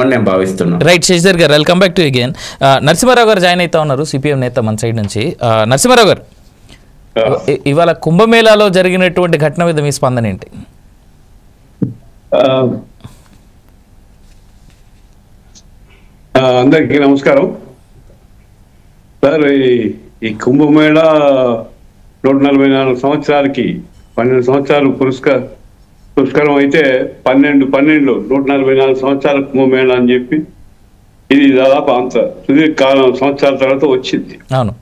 నేను భావిస్తున్నాను. Right Shashidhar garu, welcome back to again. Narasimha Rao garu join అవుతా ఉన్నారు, సిపిఎం నేత మన సైడ్ నుంచి. నరసింహారావు గారు, ఇవాళ కుంభమేళాలో జరిగినటువంటి ఘటన మీద మీ స్పందన ఏంటి? అందరికీ నమస్కారం సార్. ఈ కుంభమేళా 144 సంవత్సరాలకి 12 సంవత్సరాలు పురస్కారం అయితే 144 సంవత్సరాల కుంభమేళా అని చెప్పి ఇది దాదాపు అంత సుదీర్ఘకాలం సంవత్సరాల తర్వాత వచ్చింది. అవును,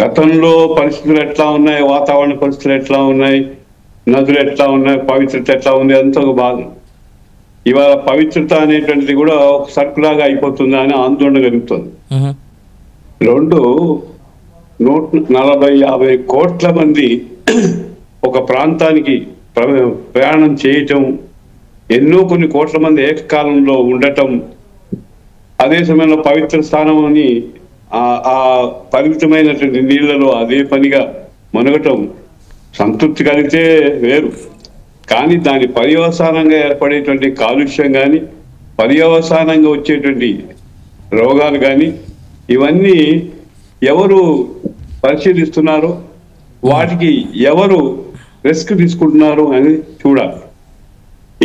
గతంలో పరిస్థితులు ఎట్లా ఉన్నాయి, వాతావరణ పరిస్థితులు ఎట్లా ఉన్నాయి, నదులు ఎట్లా ఉన్నాయి, పవిత్రత ఎట్లా ఉంది, అంతా ఒక భాగం. ఇవాళ పవిత్రత అనేటువంటిది కూడా ఒక సర్కులాగా అయిపోతుందా అని ఆందోళన కలుగుతుంది. 140-150 కోట్ల మంది ఒక ప్రాంతానికి ప్రయాణం చేయటం, కొన్ని కోట్ల మంది ఏకకాలంలో ఉండటం, అదే సమయంలో పవిత్ర స్థానం అని ఆ పవిత్రమైనటువంటి నీళ్లలో అదే పనిగా మునగటం సంతృప్తి కలిగితే వేరు. కానీ దాని పర్యవసానంగా ఏర్పడేటువంటి కాలుష్యం కానీ, పర్యవసానంగా వచ్చేటువంటి రోగాలు కానీ, ఇవన్నీ ఎవరు పరిశీలిస్తున్నారు, వాటికి ఎవరు రిస్క్ తీసుకుంటున్నారు అని చూడాలి.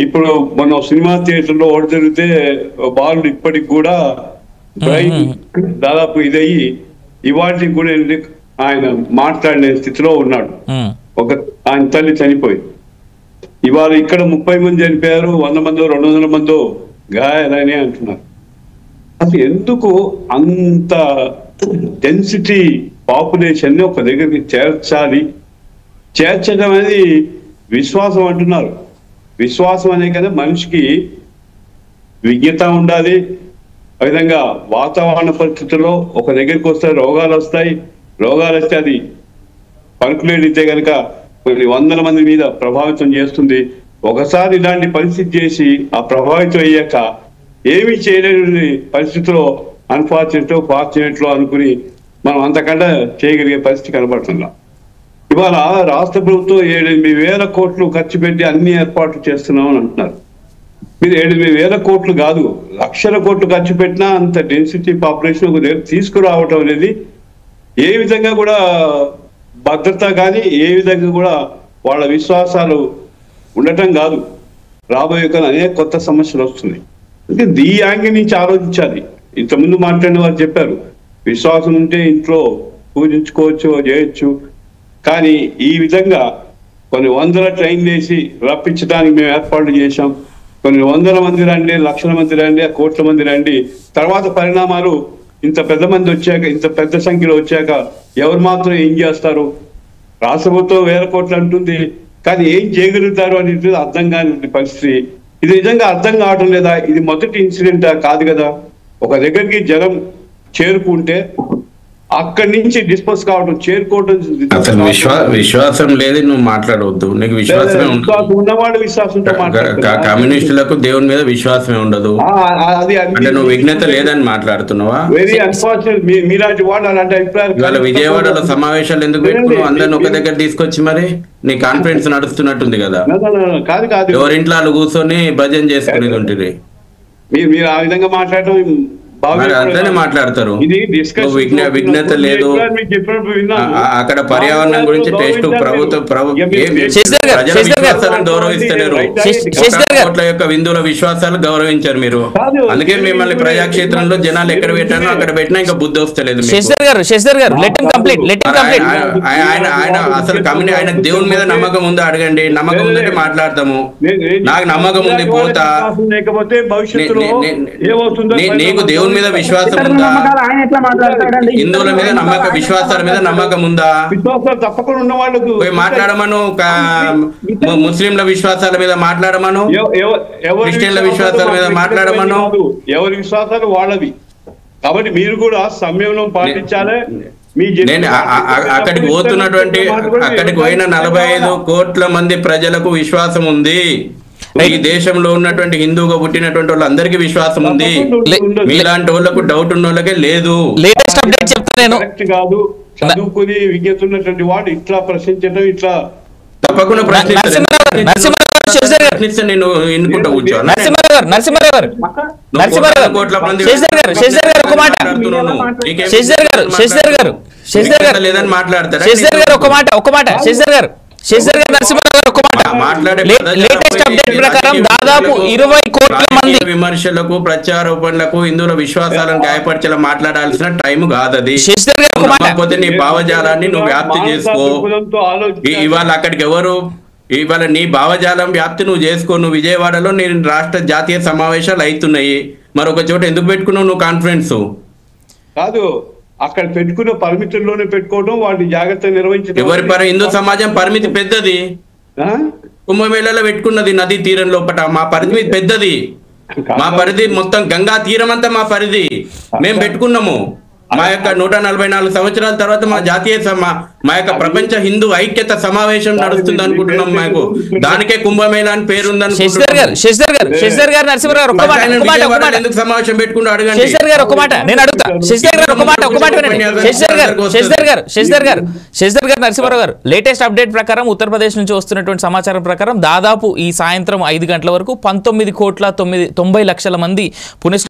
ఇప్పుడు మనం సినిమా థియేటర్లో ఓడి జరిగితే బాలుడు ఇప్పటికి కూడా బ్రెయిన్ దాదాపు ఇదయ్యి ఇవాటికి కూడా ఆయన మాట్లాడే స్థితిలో ఉన్నాడు. ఆయన తల్లి చనిపోయింది. ఇవాళ ఇక్కడ 30 మంది చనిపోయారు, 100 మందో 200 మందో గాయాలని అంటున్నారు. అసలు ఎందుకు అంత డెన్సిటీ పాపులేషన్ ని ఒక దగ్గరికి చేర్చడం అనేది విశ్వాసం అంటున్నారు. విశ్వాసం అనే కదా మనిషికి విజ్ఞత ఉండాలి. ఆ విధంగా వాతావరణ పరిస్థితుల్లో ఒక దగ్గరికి వస్తే రోగాలు వస్తాయి. రోగాలు వస్తే అది పరుకులేడితే కనుక కొన్ని 100 మంది మీద ప్రభావితం చేస్తుంది. ఒకసారి ఇలాంటి పరిస్థితి చేసి ఆ ప్రభావితం అయ్యాక ఏమీ చేయలేని పరిస్థితిలో ఫార్చునేట్లో అనుకుని మనం అంతకంటే చేయగలిగే పరిస్థితి కనబడుతుందా? ఇవాళ రాష్ట్ర ప్రభుత్వం 7-8 కోట్లు ఖర్చు పెట్టి అన్ని ఏర్పాట్లు చేస్తున్నామని అంటున్నారు. మీరు 7-8 కోట్లు కాదు, లక్షల కోట్లు ఖర్చు పెట్టినా అంత డెన్సిటీ పాపులేషన్ ఒక దగ్గర తీసుకురావటం అనేది ఏ విధంగా కూడా భద్రత కానీ, ఏ విధంగా కూడా వాళ్ళ విశ్వాసాలు ఉండటం కాదు. రాబోయే కాలం అనేక కొత్త సమస్యలు వస్తున్నాయి. అంటే ఈ యాంగిల్ నుంచి ఆలోచించాలి. ఇంతకుముందు మాట్లాడిన వారు చెప్పారు, విశ్వాసం ఉంటే ఇంట్లో పూజించుకోవచ్చు, చేయొచ్చు. కానీ ఈ విధంగా కొన్ని 100 ట్రైన్లు వేసి రప్పించడానికి మేము ఏర్పాట్లు చేశాం. కొన్ని 100 మంది రండి, లక్షల మంది రండి, కోట్ల మంది రండి. తర్వాత పరిణామాలు ఇంత పెద్ద మంది వచ్చాక, ఇంత పెద్ద సంఖ్యలో వచ్చాక ఎవరు మాత్రం ఏం చేస్తారు? రాష్ట్ర ప్రభుత్వం 1000 కోట్లు అంటుంది, కానీ ఏం చేయగలుగుతారు అనేది అర్థం కాని పరిస్థితి. ఇది నిజంగా అర్థం కావటం లేదా? ఇది మొదటి ఇన్సిడెంట్ కాదు కదా. ఒక దగ్గరికి జనం చేరుకుంటే అక్కడి నుంచి డిస్పర్స్ కావడం, చేరుకోవడం. అసలు విశ్వాసం లేదు, నువ్వు మాట్లాడవద్దు. నీకు విశ్వాసమే ఉన్నవాడు విశ్వాసంతో కమ్యూనిస్టులకు దేవుని మీద విశ్వాసమే ఉండదు అంటే నువ్వు విఘ్నత లేదని మాట్లాడుతున్నావా? Very unfortunate. మీలాంటి వాళ్ళు అలాంటి అభిప్రాయాలు. ఇవాళ విజయవాడలో సమావేశాలు ఎందుకు పెట్టుకున్నావు? అందరిని ఒక దగ్గర తీసుకొచ్చి మరి నీ కాన్ఫరెన్స్ నడుస్తున్నట్టుంది కదా. కాదు కాదు, ఎవరింట్లో వాళ్ళు కూర్చొని భజన చేసుకునేది ఉంటుంది. మీరు ఆ విధంగా మాట్లాడటం అంతనే మాట్లాడతారు. విఘ్నత లేదు అక్కడ. పర్యావరణం గురించి టెస్ట్ ప్రజల విశ్వాసాలను గౌరవిస్తలేరు. కోట్ల యొక్క విందుల విశ్వాసాలు గౌరవించారు మీరు. అందుకే మిమ్మల్ని ప్రజాక్షేత్రంలో జనాలు ఎక్కడ పెట్టానో అక్కడ పెట్టినా ఇంకా బుద్ధి వస్తలేదు. ఆయన అసలు ఆయన దేవుని మీద నమ్మకం ఉందా అడగండి. నమ్మకం ఉందంటే మాట్లాడతాము. నాకు నమ్మకం ఉంది, పోతా. నీకు దేవుని మీద విశ్వాసం ఉందా? హిందువుల మీద నమ్మకం, విశ్వాసాల మీద నమ్మకం ఉందా? తప్పకుండా ఉన్న వాళ్ళకు మాట్లాడమను. ముస్లింల విశ్వాసాల మీద మాట్లాడమను, క్రిస్టియన్ల విశ్వాసాల మీద మాట్లాడమను. ఎవరి విశ్వాసాలు వాళ్ళవి. కాబట్టి మీరు కూడా సంయమనం పాటించాలి. నేను అక్కడికి పోయిన 45 కోట్ల మంది ప్రజలకు విశ్వాసం ఉంది. ఈ దేశంలో ఉన్నటువంటి హిందూగా పుట్టినటువంటి వాళ్ళందరికీ విశ్వాసం ఉంది. మీలాంటి వాళ్ళకు డౌట్ ఉన్న వాళ్ళకే లేదు. లేటెస్ట్ అప్డేట్ చెప్తాను. చదువుకుని విజ్ఞత ఉన్నటువంటి వాడు ఇట్లా ప్రశ్నించడం, ఇట్లా తప్పకుండా ప్రశ్నించారు. గారు నరసింహారావు గారు శశిధర్ గారు ప్రశ్నిస్తే నేను ఎన్నుకుంటా కూర్చోవాలి. నరసింహారావు గారు నరసింహారావు గారు నరసింహారావు గారు కోట్ల మంది శశిధర్ గారు ఒక మాట నీకేం శశిధర్ గారు లేదని మాట్లాడతారా? శశిధర్ గారు ఒక మాట శశిధర్ గారు నరసింహారావు గారు ఒక మాట మాట్లాడే లేటెస్ట్ అప్డేట్ ప్రకారం దాదాపు 20 కోట్ల మంది విమర్శలకు ప్రచారోపణలకు హిందువుల విశ్వాసాలను గాయపరిచేలా మాట్లాడాల్సిన టైం కాదది. శశిధర్ గారు ఒక మాట కాకపోతే నీ భావజాలాన్ని నువ్వు వ్యాప్తి చేసుకో. ఇవాళ అక్కడికి ఎవరు ఇవాళ నీ భావజాలం వ్యాప్తి నువ్వు చేసుకో. నువ్వు విజయవాడలో నేను రాష్ట్ర జాతీయ సమావేశాలు అవుతున్నాయి, మరొక చోట ఎందుకు పెట్టుకున్నావు నువ్వు కాన్ఫరెన్స్? కాదు, అక్కడ పెట్టుకున్న పరిమితుల్లోనే పెట్టుకోవడం, వాటిని జాగ్రత్తగా నిర్వహించడం. ఎవరి హిందూ సమాజం పరిమితి పెద్దది. కుంభమేళలో పెట్టుకున్నది నదీ తీరం లోపల. మా పరిధి పెద్దది. మా పరిధి మొత్తం గంగా తీరం అంతా మా పరిధి. మేము పెట్టుకున్నాము. మా యొక్క 144 సంవత్సరాల తర్వాత మా జాతీయ మా యొక్క ప్రపంచ హిందూ ఐక్యత సమావేశం నడుస్తుంది అనుకుంటున్నాం. మాకు దానికే కుంభమేళా అని పేరుందని. శశిధర్ గారు నరసింహారావు ఎందుకు సమావేశం పెట్టుకుంటూ అడగండి. శశిధర్ గారు ఒక మాట నేను అడుగుతా. శశిధర్ గారు ఒక మాట శశిధర్ గారు నరసింహారావు గారు లేటెస్ట్ అప్డేట్ ప్రకారం ఉత్తరప్రదేశ్ నుంచి వస్తున్నటువంటి సమాచారం ప్రకారం దాదాపు ఈ సాయంత్రం 5 గంటల వరకు 19 కోట్ల 90 లక్షల మంది పునః